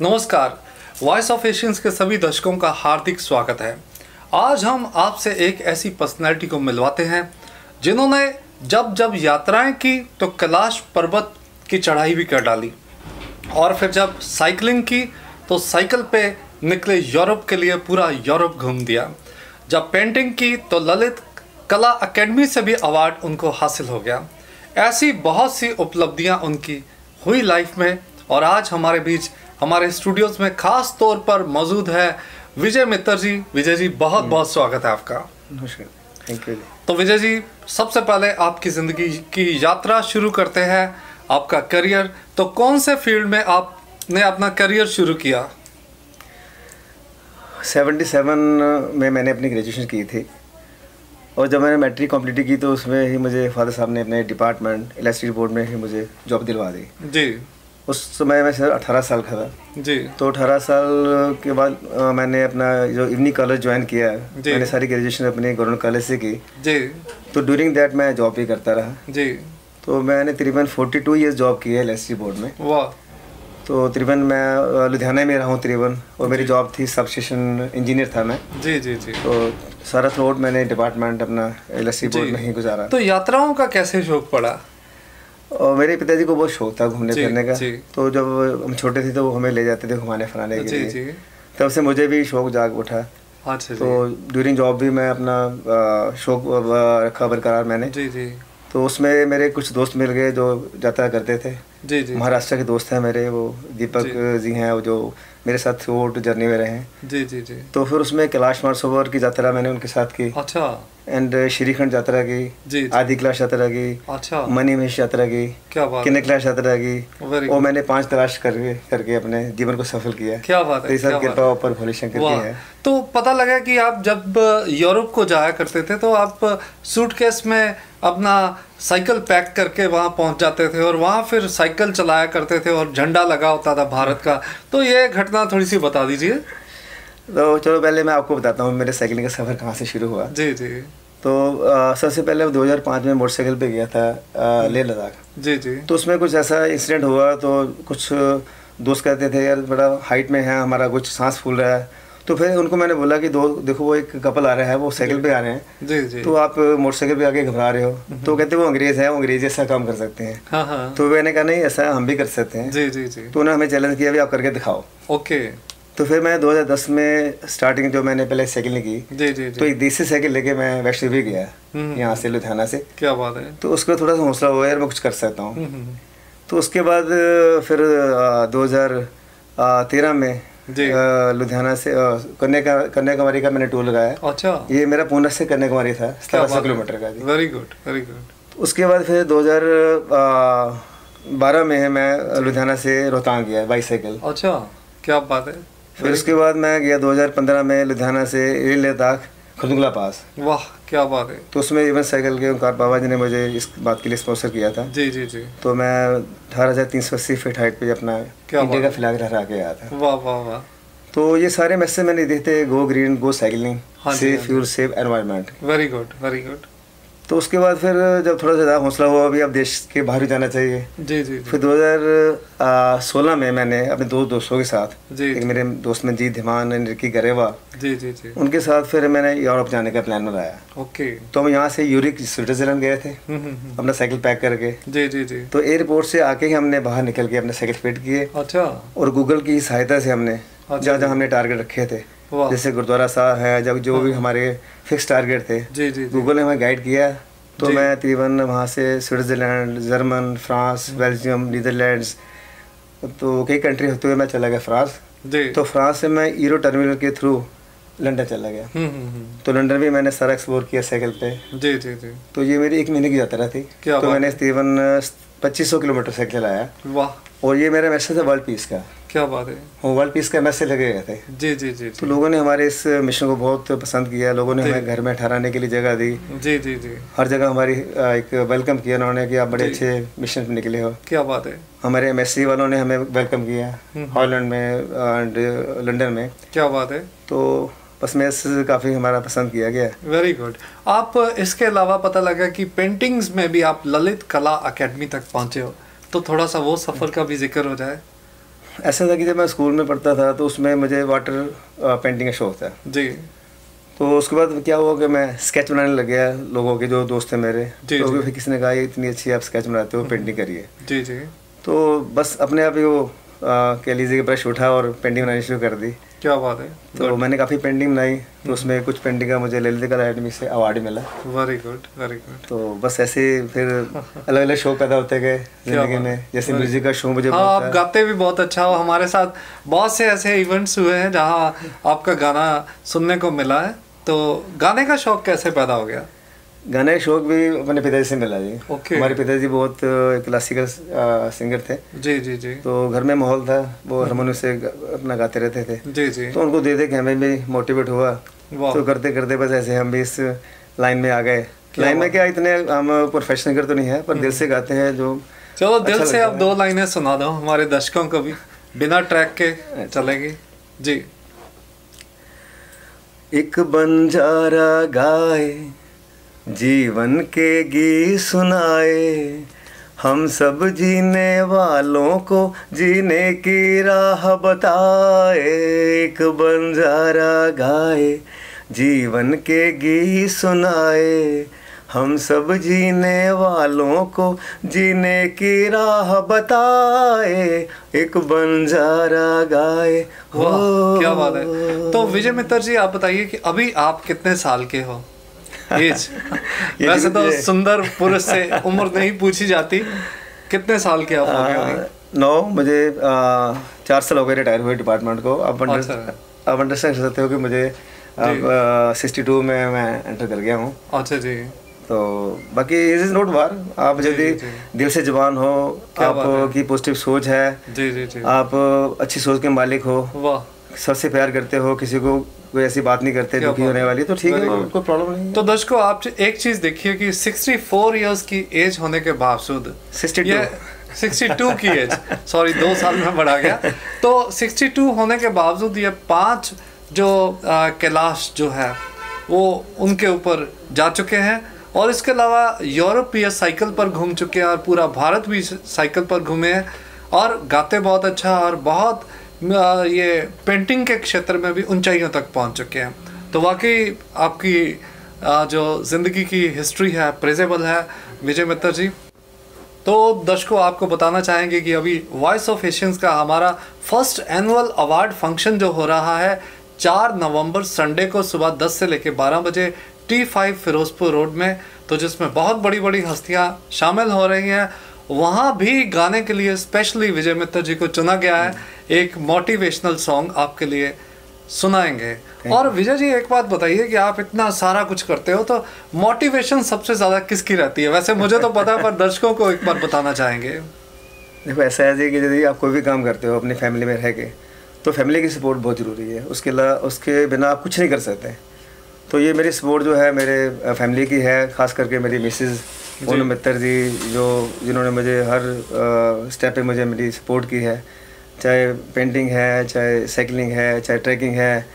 नमस्कार, voice of Asians के सभी दर्शकों का हार्दिक स्वागत है। आज हम आपसे एक ऐसी पर्सनैलिटी को मिलवाते हैं जिन्होंने जब जब यात्राएं की तो कैलाश पर्वत की चढ़ाई भी कर डाली, और फिर जब साइकिलिंग की तो साइकिल पे निकले यूरोप के लिए पूरा यूरोप घूम दिया। जब पेंटिंग की तो ललित कला अकेडमी से भी अवार्ड उनको हासिल हो गया। ऐसी बहुत सी उपलब्धियां उनकी हुई लाइफ में, और आज हमारे बीच हमारे स्टूडियोज में खास तौर पर मौजूद है विजय मित्तर जी। विजय जी, बहुत बहुत स्वागत है आपका। नमस्कार, थैंक यू। तो विजय जी, सबसे पहले आपकी ज़िंदगी की यात्रा शुरू करते हैं, आपका करियर। तो कौन से फील्ड में आपने अपना करियर शुरू किया? 77 में मैंने अपनी ग्रेजुएशन की थी, और जब मैंने मैट्रिक कंप्लीट की तो उसमें ही मुझे फादर साहब ने अपने डिपार्टमेंट इलेक्ट्रिसिटी बोर्ड में ही मुझे जॉब दिलवा दी जी। उस समय मैं सिर्फ 18 साल का था जी। तो 18 साल के बाद मैंने अपना जो इवनिंग कॉलेज ज्वाइन किया। मैंने सारी ग्रेजुएशन अपने गवर्नमेंट कॉलेज से की जी। तो ड्यूरिंग दैट मैं जॉब भी करता रहा जी। तो मैंने तकरीबन 42 ईयर्स जॉब की है इलेक्ट्रिसिटी बोर्ड में। वाह। तो तकरीबन मैं लुधियाना में रहा हूँ तकरीबन, और मेरी जॉब थी सब स्टेशन इंजीनियर था मैं। जी जी जी। तो सारा थ्रू मैंने डिपार्टमेंट अपना इलेक्ट्रिसिटी बोर्ड में ही गुजारा। तो यात्राओं का कैसे शौक पड़ा? और मेरे पिताजी को बहुत शौक था घूमने फिरने का, जी। तो जब हम छोटे थे तो वो हमें ले जाते थे घुमाने फिराने के लिए। जी। तब से मुझे भी शौक जाग उठा। अच्छा। तो ड्यूरिंग जॉब भी मैं अपना शौक रखा बरकरार मैंने। जी जी। तो उसमें मेरे कुछ दोस्त मिल गए जो यात्रा करते थे। जी जी। महाराष्ट्र के दोस्त हैं मेरे, वो दीपक जी हैं, वो जो मेरे साथ थ्रू जर्नी में रहे हैं। जी जी जी। तो फिर उसमें कैलाश मानसरोवर की यात्रा मैंने उनके साथ की। अच्छा। एंड श्रीखंड यात्रा की। जी। आदि कैलाश यात्रा की। अच्छा। मणिमहेश यात्रा की। क्या बात। किन्नर कैलाश यात्रा की। और मैंने 5 कैलाश करके अपने जीवन को सफल किया। क्या बात है। सब कृपा ऊपर भोले शंकर की है। तो पता लगा कि आप जब यूरोप को जाया करते थे तो आप सूटकेस में अपना साइकिल पैक करके वहाँ पहुँच जाते थे, और वहाँ फिर साइकिल चलाया करते थे और झंडा लगा होता था भारत का। तो ये घटना थोड़ी सी बता दीजिए। तो चलो पहले मैं आपको बताता हूँ मेरे साइकिलिंग का सफ़र कहाँ से शुरू हुआ। जी जी। तो सबसे पहले 2005 में मोटरसाइकिल पे गया था लेह लद्दाख। जी जी। तो उसमें कुछ ऐसा इंसिडेंट हुआ, तो कुछ दोस्त कहते थे यार बड़ा हाइट में है हमारा, कुछ सांस फूल रहा है। तो फिर उनको मैंने बोला कि देखो वो एक कपल आ रहा है, वो साइकिल पे आ रहे हैं। जी जी। तो आप मोटरसाइकिल पे आके घबरा रहे हो। तो कहते वो अंग्रेज़ है, वो अंग्रेज़ी ऐसा काम कर सकते हैं। हाँ हाँ। तो मैंने कहा नहीं, ऐसा हम भी कर सकते हैं। जी जी जी। तो उन्होंने हमें चैलेंज किया भी आप करके दिखाओ। ओके। तो फिर मैं 2010 में स्टार्टिंग जो मैंने पहले साइकिल की। जी जी। तो एक देसी साइकिल लेके मैं वैष्णो देवी गया, यहाँ से लुधियाना से। क्या बात है। तो उसका थोड़ा सा हौसला हुआ यार मैं कुछ कर सकता हूँ। तो उसके बाद फिर 2013 में लुधियाना से कन्याकुमारी का मैंने टूर लगाया। अच्छा। ये मेरा पुणे से कन्याकुमारी था, 1700 किलोमीटर का। Very good very good. उसके बाद फिर 2012 में मैं लुधियाना से रोहतांग गया बाईसाइकिल। अच्छा, क्या बात है। फिर उसके बाद मैं गया 2015 में लुधियाना से लेह लद्दाख खरदुंगला पास। वाह, क्या बात है। तो उसमें इवन साइकिल के ओंकार बाबा जी ने मुझे इस बात के लिए स्पॉन्सर किया था। जी जी जी। तो मैं 18,380 फीट हाइट पे अपना इंडिया का फ्लैग लहरा के आया था। वाह वाह वाह। तो ये सारे मैसेज मैंने दिए थे, go green, go cycling, safe fuel, safe environment. Very good very good. तो उसके बाद फिर जब थोड़ा सा ज़्यादा हौसला हुआ अभी अब देश के बाहर जाना चाहिए। जी जी। फिर 2016 में मैंने अपने 2 दोस्तों के साथ, एक मेरे दोस्त मंजीत धीमान, निकी गरेवा, जी जी जी, उनके साथ फिर मैंने यूरोप जाने का प्लान बनाया। ओके। तो हम यहाँ से यूरिक स्विट्जरलैंड गए थे अपना साइकिल पैक करके। जी जी जी। तो एयरपोर्ट से आके ही हमने बाहर निकल के अपने साइकिल फिट किए। अच्छा। और गूगल की सहायता से हमने जहाँ जहाँ हमने टारगेट रखे थे, जैसे गुरुद्वारा साहब है, जब जो भी हमारे फिक्स टारगेट थे, जी जी, गूगल ने हमें गाइड किया। तो मैं तकरीबन वहाँ से Switzerland, German, France, Belgium, Netherlands, तो कई कंट्री होते हुए मैं चला गया फ्रांस। तो फ्रांस से मैं यूरो टर्मिनल के थ्रू लंदन चला गया। तो लंदन भी मैंने सारा एक्सप्लोर किया साइकिल पे। जी जी जी। तो ये मेरी 1 महीने की यात्रा थी। तो मैंने तकरीबन 2500 किलोमीटर साइकिल चलाया। वाह। और ये मेरा मैसेज था वर्ल्ड पीस का। क्या बात है। वर्ल्ड पीस का मैसेज लगे गए थे। जी जी जी। तो लोगों ने हमारे इस मिशन को बहुत पसंद किया। लोगों ने हमें घर में ठहराने के लिए जगह दी। जी जी जी। हर जगह हमारी एक वेलकम किया उन्होंने कि आप बड़े अच्छे मिशन पे निकले हो। क्या बात है। हमारे MSc वालों ने हमें वेलकम किया हॉलैंड में एंड लंदन में। क्या बात है। तो बस मैसेज काफ़ी हमारा पसंद किया गया। Very good. आप इसके अलावा पता लगा कि पेंटिंग्स में भी आप ललित कला अकेडमी तक पहुँचे हो, तो थोड़ा सा वो सफ़र का भी जिक्र हो जाए। ऐसा था कि जब मैं स्कूल में पढ़ता था तो उसमें मुझे वाटर पेंटिंग का शौक था जी। तो उसके बाद क्या हुआ कि मैं स्केच बनाने लग गया, लोगों के जो दोस्त थे मेरे, तो फिर किसी ने कहा ये इतनी अच्छी आप स्केच बनाते हो, पेंटिंग करिए। जी जी। तो बस अपने आप ही वो कह लीजिए कि ब्रश उठा और पेंटिंग बनानी शुरू कर दी। क्या बात है। तो मैंने काफ़ी पेंटिंग बनाई, तो उसमें कुछ पेंटिंग का मुझे ललित कला अकेडमी से अवार्ड मिला। Very good very good. तो बस ऐसे फिर अलग अलग शौक पैदा होते गए जिंदगी में, जैसे म्यूजिक का शौक मुझे हाँ, आप गाते भी बहुत अच्छा हो। हमारे साथ बहुत से ऐसे इवेंट्स हुए हैं जहाँ आपका गाना सुनने को मिला है। तो गाने का शौक कैसे पैदा हो गया? गाने का शौक भी अपने पिताजी से मिला जी। हमारे पिताजी बहुत क्लासिकल सिंगर थे। जी जी जी। तो घर में माहौल था, वो हारमोनियम से अपना गाते रहते थे। जी जी। तो उनको दे के हमें भी मोटिवेट हुआ। तो करते करते बस ऐसे हम भी इस लाइन में आ गए। लाइन में क्या, इतने हम प्रोफेशनल सिंगर तो नहीं है, पर दिल से गाते हैं जो। चलो दिल से आप 2 लाइनें सुना दो हमारे दर्शकों को भी, बिना ट्रैक के चलेगी जी। एक बंजारा गाए, जीवन के गीत सुनाए, हम सब जीने वालों को जीने की राह बताए। एक बंजारा गाए, जीवन के गीत सुनाए, हम सब जीने वालों को जीने की राह बताए। एक बंजारा गाए। वाह, क्या बात है। तो विजय मित्तर जी, आप बताइए कि अभी आप कितने साल के हो? एज वैसे तो सुंदर पुरुष से उम्र नहीं पूछी जाती, कितने साल के आप हो गए? 9, मुझे 4 साल हो गए रिटायर हुए डिपार्टमेंट को। आप अंडरस्टैंड कर सकते हो कि मुझे अब 62 में मैं एंटर कर गया हूँ। अच्छा जी। तो बाकी इज इज नॉट वार, आप यदि दिल से जवान हो, आपकी पॉजिटिव सोच है, जी जी जी, आप अच्छी सोच के मालिक हो, वाह, सबसे प्यार करते हो, किसी को कोई ऐसी बात नहीं करते दुखी होने वाली, तो ठीक है, कोई प्रॉब्लम नहीं है। तो दर्शकों, आप एक चीज देखिए कि 64 इयर्स की एज होने के बावजूद 62 की एज, सॉरी 2 साल में बढ़ा गया, तो 62 होने के बावजूद ये 5 जो कैलाश जो है वो उनके ऊपर जा चुके हैं, और इसके अलावा यूरोप या साइकिल पर घूम चुके हैं, और पूरा भारत भी साइकिल पर घूमे हैं, और गाते बहुत अच्छा, और बहुत ये पेंटिंग के क्षेत्र में भी ऊंचाइयों तक पहुंच चुके हैं। तो वाकई आपकी जो ज़िंदगी की हिस्ट्री है प्रेजेबल है विजय मित्तर जी। तो दर्शकों, आपको बताना चाहेंगे कि अभी वॉइस ऑफ एशियंस का हमारा फर्स्ट एनुअल अवार्ड फंक्शन जो हो रहा है 4 नवंबर संडे को सुबह 10 से लेकर 12 बजे T5 फिरोजपुर रोड में, तो जिसमें बहुत बड़ी बड़ी हस्तियां शामिल हो रही हैं। वहाँ भी गाने के लिए स्पेशली विजय मित्तर जी को चुना गया है, एक मोटिवेशनल सॉन्ग आपके लिए सुनाएंगे। और विजय जी, एक बात बताइए कि आप इतना सारा कुछ करते हो, तो मोटिवेशन सबसे ज़्यादा किसकी रहती है? वैसे मुझे तो पता है, पर दर्शकों को एक बार बताना चाहेंगे। देखो, ऐसा है जी कि यदि आप कोई भी काम करते हो अपनी फैमिली में रह के, तो फैमिली की सपोर्ट बहुत ज़रूरी है। उसके बिना आप कुछ नहीं कर सकते। तो ये मेरी सपोर्ट जो है मेरे फैमिली की है, ख़ास करके मेरी मिसेज़ पूनम मित्तर जी, जिन्होंने मुझे हर स्टेप पे मुझे मेरी सपोर्ट की है, चाहे पेंटिंग है, चाहे साइकिलिंग है, चाहे ट्रैकिंग है,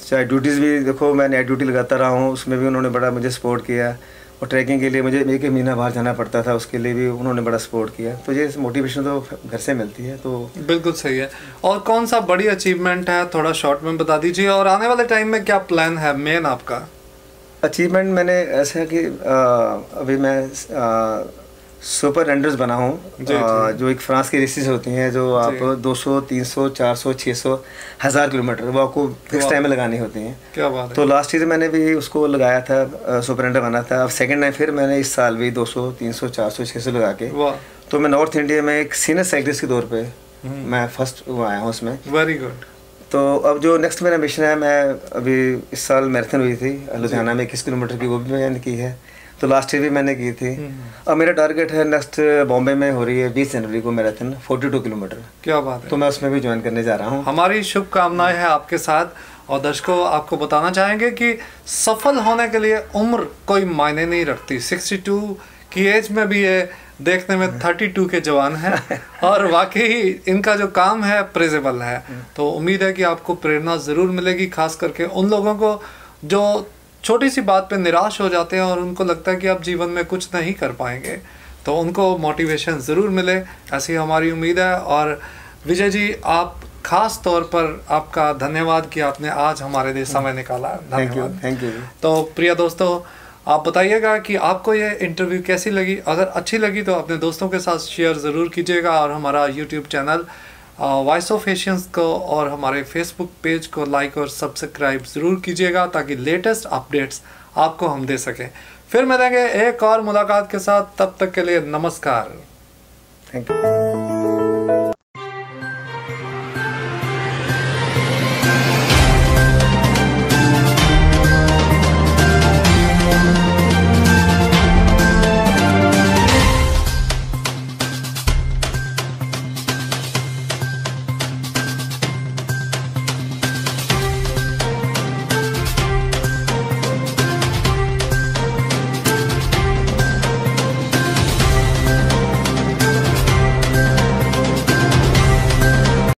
चाहे ड्यूटीज़ भी। देखो, मैं नाइट ड्यूटी लगाता रहा हूँ, उसमें भी उन्होंने बड़ा मुझे सपोर्ट किया, और ट्रैकिंग के लिए मुझे 1 महीना बाहर जाना पड़ता था, उसके लिए भी उन्होंने बड़ा सपोर्ट किया। तो ये मोटिवेशन तो घर से मिलती है। तो बिल्कुल सही है। और कौन सा बड़ी अचीवमेंट है, थोड़ा शॉर्ट में बता दीजिए, और आने वाले टाइम में क्या प्लान है मेन आपका? अचीवमेंट मैंने ऐसा है कि अभी मैं सुपर रनर्स बना हूँ, जो एक फ्रांस की रेसेस होती हैं, जो आप 200, 300, 400, 600, 1000 किलोमीटर, वो आपको फिक्स टाइम में लगानी होती हैं। क्या बात है। तो लास्ट ईयर मैंने भी उसको लगाया था, सुपर रनर बना था। अब सेकंड टाइम फिर मैंने इस साल भी 200, 300, 400, 600 लगा के, तो मैं नॉर्थ इंडिया में एक सीनियर साइकिलिस्ट के तौर पर मैं फर्स्ट आया हूँ उसमें। Very good. तो अब जो नेक्स्ट मेरा मिशन है, मैं अभी इस साल मैराथन हुई थी लुधियाना में 21 किलोमीटर की, वो भी मैंने की है। तो लास्ट ईयर भी मैंने की थी। अब मेरा टारगेट है नेक्स्ट बॉम्बे में हो रही है 20 जनवरी को मैराथन 42 किलोमीटर। क्या बात है। तो मैं उसमें भी ज्वाइन करने जा रहा हूँ। हमारी शुभकामनाएं हैं आपके साथ। और दर्शकों, आपको बताना चाहेंगे कि सफल होने के लिए उम्र कोई मायने नहीं रखती। 62 की एज में भी ये देखने में 32 के जवान हैं, और वाकई इनका जो काम है प्रेजेबल है। तो उम्मीद है कि आपको प्रेरणा ज़रूर मिलेगी, खास करके उन लोगों को जो छोटी सी बात पे निराश हो जाते हैं और उनको लगता है कि अब जीवन में कुछ नहीं कर पाएंगे, तो उनको मोटिवेशन ज़रूर मिले, ऐसी हमारी उम्मीद है। और विजय जी, आप खास तौर पर आपका धन्यवाद कि आपने आज हमारे लिए समय निकाला। धन्यवाद। Thank you. तो प्रिय दोस्तों, आप बताइएगा कि आपको ये इंटरव्यू कैसी लगी। अगर अच्छी लगी तो अपने दोस्तों के साथ शेयर ज़रूर कीजिएगा और हमारा YouTube channel voice of Asians को और हमारे फेसबुक पेज को लाइक और सब्सक्राइब ज़रूर कीजिएगा ताकि लेटेस्ट अपडेट्स आपको हम दे सकें। फिर मिलेंगे एक और मुलाकात के साथ, तब तक के लिए नमस्कार। Thank you.